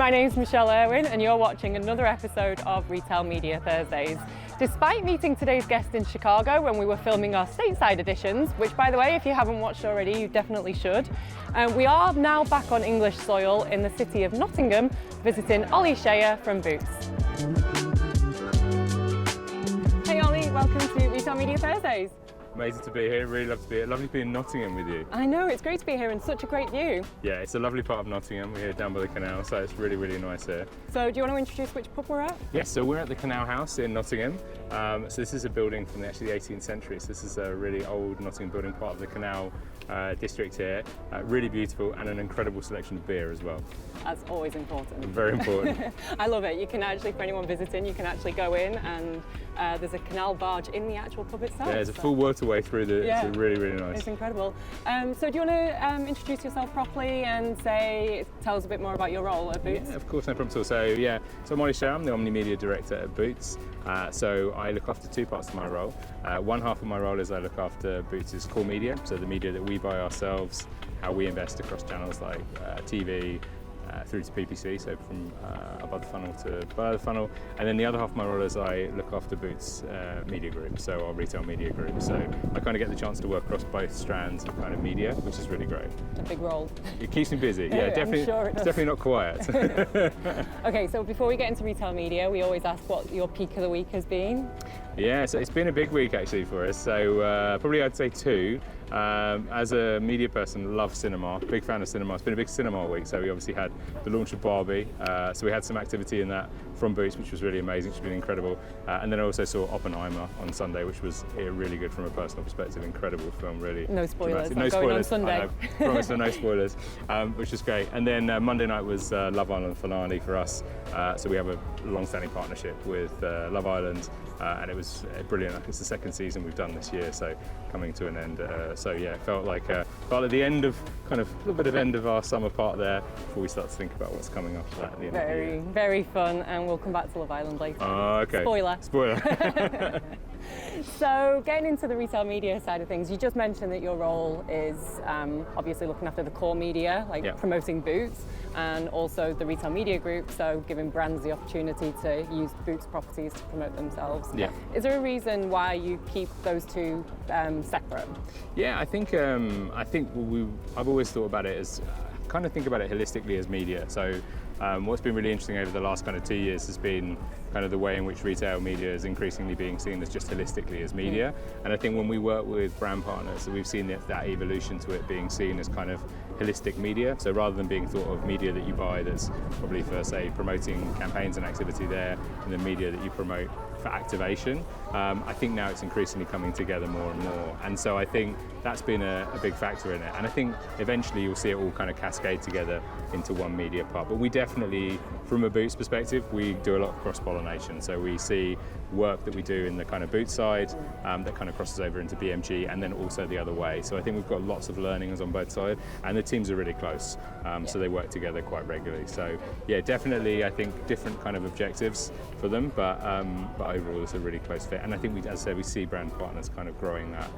My name's Michelle Irwin and you're watching another episode of Retail Media Thursdays. Despite meeting today's guest in Chicago when we were filming our stateside editions, which by the way, if you haven't watched already, you definitely should, we are now back on English soil in the city of Nottingham, visiting Ollie Shayer from Boots. Hey Ollie, welcome to Retail Media Thursdays. Amazing to be here, really love to be here. Lovely to be in Nottingham with you. I know, it's great to be here and such a great view. Yeah, it's a lovely part of Nottingham. We're here down by the canal, so it's really, really nice here. So do you want to introduce which pub we're at? Yes, so we're at the Canal House in Nottingham. So this is a building from the 18th century. So this is a really old Nottingham building, part of the canal district here. Really beautiful and an incredible selection of beer as well. That's always important. Very important. I love it. You can actually, for anyone visiting, you can actually go in and there's a canal barge in the actual pub itself. Yeah, there's a full waterway through the, it's really, really nice. It's incredible. So do you want to introduce yourself properly and tell us a bit more about your role at Boots? Yeah, of course, no problem at all. So I'm Ollie Shayer, I'm the Omni Media Director at Boots. So I look after two parts of my role. One half of my role is I look after Boots' core media, so the media that we buy ourselves, how we invest across channels like TV, through to PPC, so from above the funnel to below the funnel. And then the other half of my role is I look after Boots media group, so our retail media group. So I kind of get the chance to work across both strands of kind of media, which is really great. A big role. It keeps me busy, yeah, definitely. Sure it's definitely not quiet. Okay, so before we get into retail media, we always ask what your peak of the week has been. Yeah, so it's been a big week actually for us. So probably I'd say two. As a media person, love cinema, big fan of cinema. It's been a big cinema week, so we obviously had the launch of Barbie, so we had some activity in that from Boots, which was really amazing, which has been incredible. And then I also saw Oppenheimer on Sunday, which was really good from a personal perspective, incredible film, really. No spoilers, no going spoilers. on Sunday. I promise no spoilers, which was great. And then Monday night was Love Island finale for us, so we have a long-standing partnership with Love Island, and it was brilliant. It's the second season we've done this year, so coming to an end. So yeah, it felt like at the end of kind of a little bit of end of our summer part there before we start to think about what's coming after that at the end of the year. Very fun, and we'll come back to Love Island later. Okay. Spoiler. So getting into the retail media side of things, you just mentioned that your role is obviously looking after the core media, promoting Boots, and also the retail media group, so giving brands the opportunity to use Boots properties to promote themselves. Yeah. Is there a reason why you keep those two separate? Yeah, I think I've always thought about it as kind of think about it holistically as media. So what's been really interesting over the last kind of 2 years has been kind of the way in which retail media is increasingly being seen as just holistically as media. And I think when we work with brand partners, we've seen that evolution to it being seen as kind of holistic media. So rather than being thought of media that you buy that's probably for, say, promoting campaigns and activity there, and the media that you promote for activation, I think now it's increasingly coming together more and more. And so I think that's been a big factor in it. And I think eventually you'll see it all kind of cascade together into one media part. But we definitely, from a Boots perspective, we do a lot of cross-pollination. So we see work that we do in the kind of Boots side that kind of crosses over into BMG, and then also the other way. So I think we've got lots of learnings on both sides, and the teams are really close. So they work together quite regularly. So yeah, definitely I think different kind of objectives for them, but overall it's a really close fit. And I think, as I said, we see brand partners kind of growing that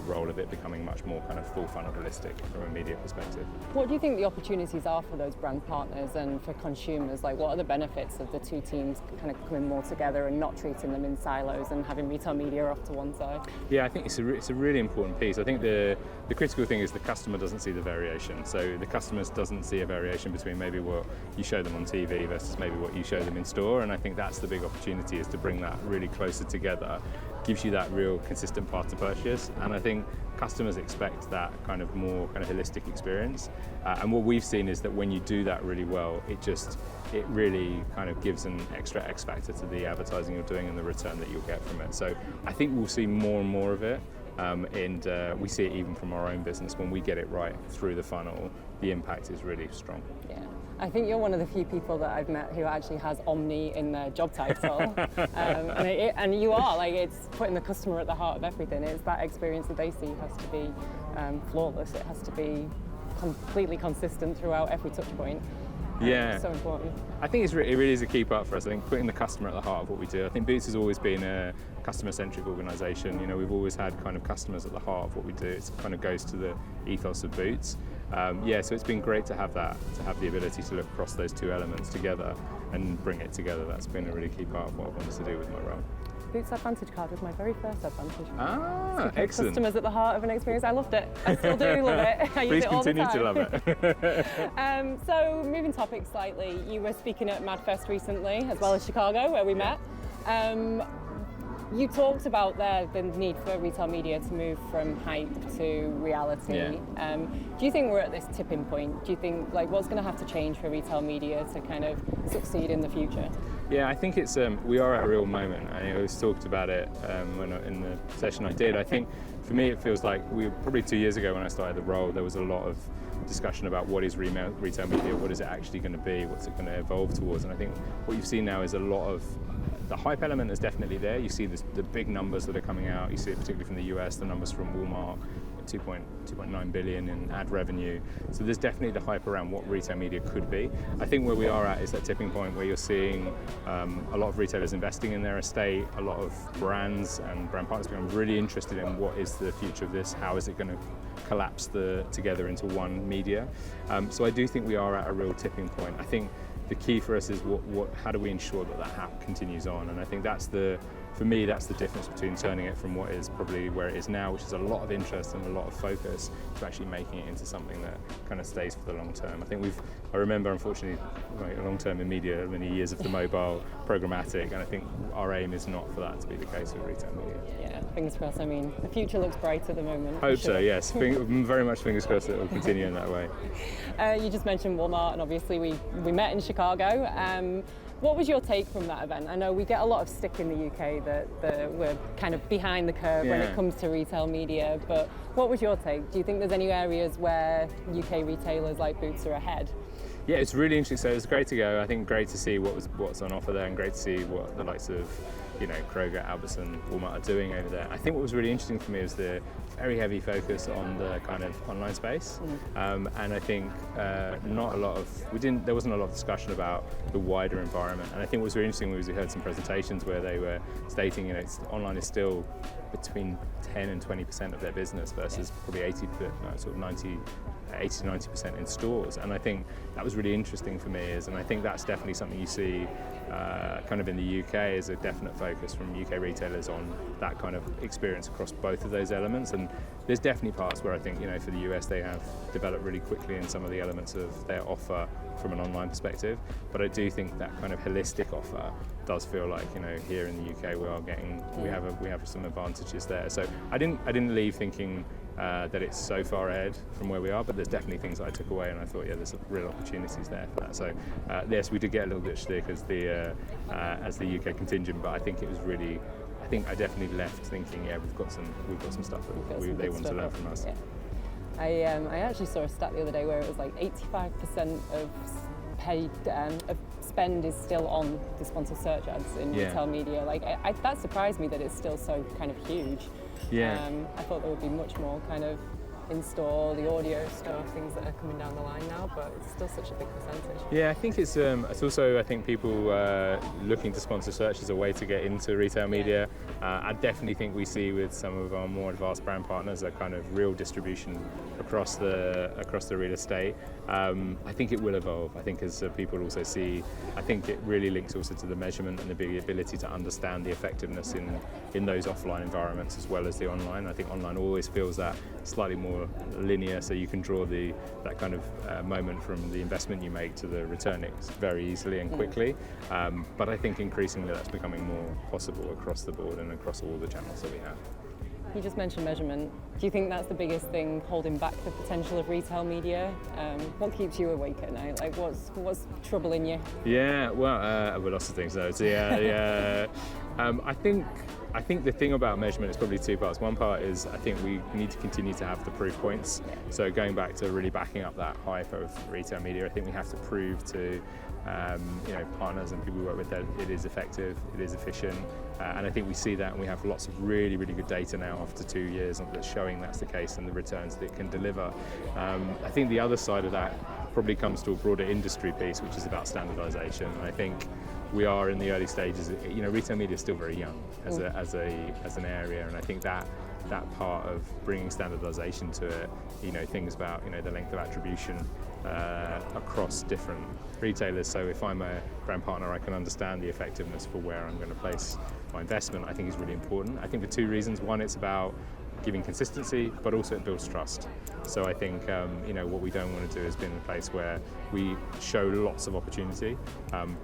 role of it becoming much more kind of full funnel holistic from a media perspective. What do you think the opportunities are for those brand partners and for consumers? Like, what are the benefits of the two teams kind of coming more together and not treating them in silos and having retail media off to one side? Yeah, I think it's a really important piece. I think the critical thing is the customer doesn't see the variation. So the customer doesn't see a variation between maybe what you show them on TV versus maybe what you show them in store. And I think that's the big opportunity, is to bring that really closer together. Gives you that real consistent path to purchase, and I think customers expect that kind of more kind of holistic experience. And what we've seen is that when you do that really well, it really kind of gives an extra X factor to the advertising you're doing and the return that you'll get from it. So I think we'll see more and more of it, and we see it even from our own business. When we get it right through the funnel, the impact is really strong. Yeah. I think you're one of the few people that I've met who actually has Omni in their job title. And you are, like, it's putting the customer at the heart of everything. It's that experience that they see has to be flawless. It has to be completely consistent throughout every touch point. Yeah, so important. I think it really is a key part for us. I think putting the customer at the heart of what we do. I think Boots has always been a customer-centric organisation. You know, we've always had kind of customers at the heart of what we do. It kind of goes to the ethos of Boots. So it's been great to have that, to have the ability to look across those two elements together and bring it together. That's been a really key part of what I wanted to do with my role. Boots Advantage card was my very first Advantage. Excellent. Customers at the heart of an experience. I loved it. I still do love it. I use Please it all the continue time. to love it. So moving topics slightly, you were speaking at MadFest recently, as well as Chicago, where we met. You talked about the need for retail media to move from hype to reality. Yeah. Do you think we're at this tipping point? Do you think what's going to have to change for retail media to kind of succeed in the future? Yeah, I think it's we are at a real moment. I always talked about it in the session I did. I think for me it feels like probably 2 years ago when I started the role, there was a lot of discussion about what is retail media, what is it actually going to be, what's it going to evolve towards. And I think what you've seen now is a lot of the hype element is definitely there. You see the big numbers that are coming out. You see it particularly from the US, the numbers from Walmart, 2.9 billion in ad revenue. So there's definitely the hype around what retail media could be. I think where we are at is that tipping point where you're seeing a lot of retailers investing in their estate, a lot of brands and brand partners becoming really interested in what is the future of this, how is it going to collapse together into one media. So I do think we are at a real tipping point. I think the key for us is how do we ensure that continues on, and I think for me that's the difference between turning it from what is probably where it is now, which is a lot of interest and a lot of focus, to actually making it into something that kind of stays for the long term. I remember unfortunately long term in media, many years of the mobile programmatic, and I think our aim is not for that to be the case with retail media. Yeah, fingers crossed. I mean, the future looks bright at the moment. Hope so, yes. Very much fingers crossed that it will continue in that way. You just mentioned Walmart, and obviously we met in Chicago. What was your take from that event? I know we get a lot of stick in the UK that we're kind of behind the curve when it comes to retail media, but what was your take? Do you think there's any areas where UK retailers like Boots are ahead? Yeah, it's really interesting. So it was great to go. I think great to see what's on offer there, and great to see what the likes of Kroger, Albertson, Walmart are doing over there. I think what was really interesting for me was the very heavy focus on the kind of online space, and I think there wasn't a lot of discussion about the wider environment. And I think what was really interesting was we heard some presentations where they were stating, online is still between 10 and 20% of their business versus probably 80 to 90% in stores. And I think that was really interesting for me, and I think that's definitely something you see kind of in the UK is a definite focus from UK retailers on that kind of experience across both of those elements. And there's definitely parts where I think, for the US they have developed really quickly in some of the elements of their offer from an online perspective. But I do think that kind of holistic offer does feel like, here in the UK we have some advantages there. So I didn't leave thinking that it's so far ahead from where we are, but there's definitely things that I took away, and I thought, there's real opportunities there for that. So yes, we did get a little bit of shtick as the UK contingent, but I think it was really, I definitely left thinking, we've got some stuff that they want to learn from us. Yeah. I actually saw a stat the other day where it was like 85% of paid of spend is still on the sponsored search ads in retail media. That surprised me that it's still so kind of huge. Yeah. I thought there would be much more kind of in-store, the audio stuff, things that are coming down the line now, but it's still such a big percentage. Yeah, I think it's also, I think people looking to sponsor search as a way to get into retail media. I definitely think we see with some of our more advanced brand partners a kind of real distribution across the real estate. I think it will evolve. I think as people also see, I think it really links also to the measurement and the ability to understand the effectiveness in those offline environments as well as the online. I think online always feels that slightly more linear, so you can draw that kind of moment from the investment you make to the return very easily and quickly. But I think increasingly that's becoming more possible across the board and across all the channels that we have. You just mentioned measurement. Do you think that's the biggest thing holding back the potential of retail media? What keeps you awake at night? What's troubling you? Yeah, well, lots of things though. So I think the thing about measurement is probably two parts. One part is I think we need to continue to have the proof points. So going back to really backing up that hype of retail media, I think we have to prove to partners and people we work with that it is effective, it is efficient, and I think we see that, and we have lots of really, really good data now after 2 years that's showing that's the case and the returns that it can deliver. I think the other side of that probably comes to a broader industry piece, which is about standardization. And I think we are in the early stages. Retail media is still very young as an area, and I think that that part of bringing standardization to it, things about, the length of attribution across different retailers. So if I'm a brand partner, I can understand the effectiveness for where I'm going to place my investment. I think is really important. I think for two reasons. One, it's about giving consistency, but also it builds trust. So I think what we don't want to do is be in a place where we show lots of opportunity,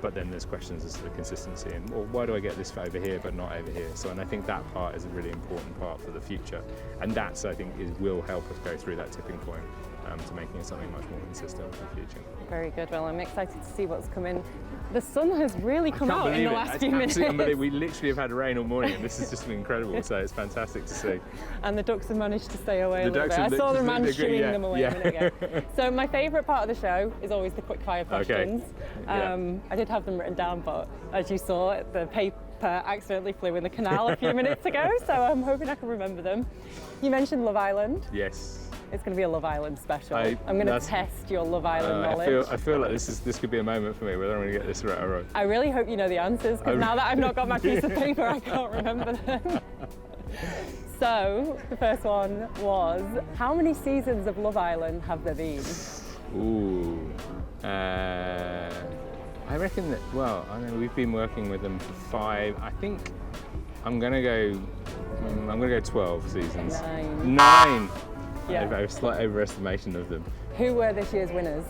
but then there's questions as to the consistency and, well, why do I get this over here but not over here? So, and I think that part is a really important part for the future, and that's, I think, will help us go through that tipping point to making it something much more consistent for the future. Very good. Well, I'm excited to see what's coming. The sun has really come out in the last few minutes. We literally have had rain all morning, and this has just been incredible. So it's fantastic to see. And the ducks have managed to stay away a little bit. I saw the man shooing them away a minute ago. So my favourite part of the show is always the quick fire questions. Okay. I did have them written down, but as you saw, the paper accidentally flew in the canal a few minutes ago. So I'm hoping I can remember them. You mentioned Love Island. Yes. It's going to be a Love Island special. I'm going to test your Love Island knowledge. I feel like this could be a moment for me whether I'm going to get this right or wrong. I really hope you know the answers, because now that I've not got my piece of paper, I can't remember them. So, the first one was, how many seasons of Love Island have there been? Ooh. I reckon that, I know we've been working with them for 5. I think I'm going to go 12 seasons. 9. Yeah. I have a slight overestimation of them. Who were this year's winners?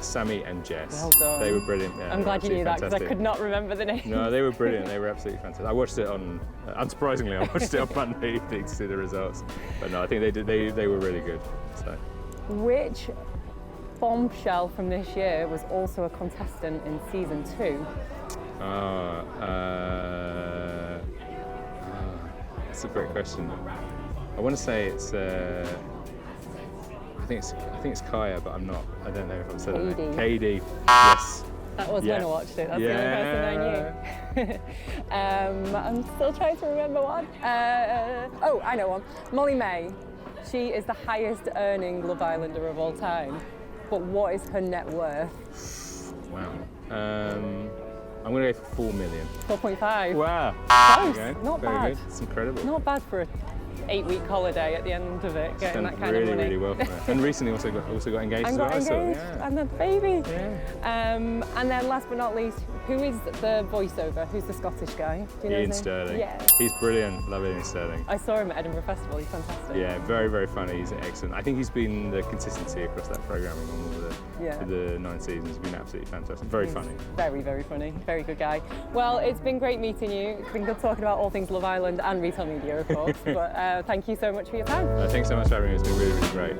Sammy and Jess. Well done. They were brilliant. Yeah, I'm glad you knew that, because I could not remember the names. No, they were brilliant. They were absolutely fantastic. I watched it on, unsurprisingly, I watched it on Monday evening to see the results. But no, I think they were really good. So. Which bombshell from this year was also a contestant in season 2? That's a great question. I want to say it's. I think it's Kaya, but I'm not. I don't know if I've said it. KD. Yes. That was when I watched it. That's the only person I knew. I'm still trying to remember one. I know one. Molly May. She is the highest earning Love Islander of all time. But what is her net worth? Wow. I'm going to go for 4 million. 4.5. Wow. Close. Not bad. Good. It's incredible. Not bad for a 8-week holiday at the end of it, getting that kind of money. Really well for it. And recently also got engaged as well. And had the baby. Yeah. And then last but not least, who is the voiceover? Who's the Scottish guy? Do you know Ian his name? Sterling. Yeah. He's brilliant. Love Ian Sterling. I saw him at Edinburgh Festival. He's fantastic. Yeah, very, very funny. He's excellent. I think he's been the consistency across that programming on all the 9 seasons. Has been absolutely fantastic. Very funny. Very, very funny. Very good guy. Well, it's been great meeting you. It's been good talking about all things Love Island and retail media, of course. But thank you so much for your time. Thanks so much for having me. It's been really, really great.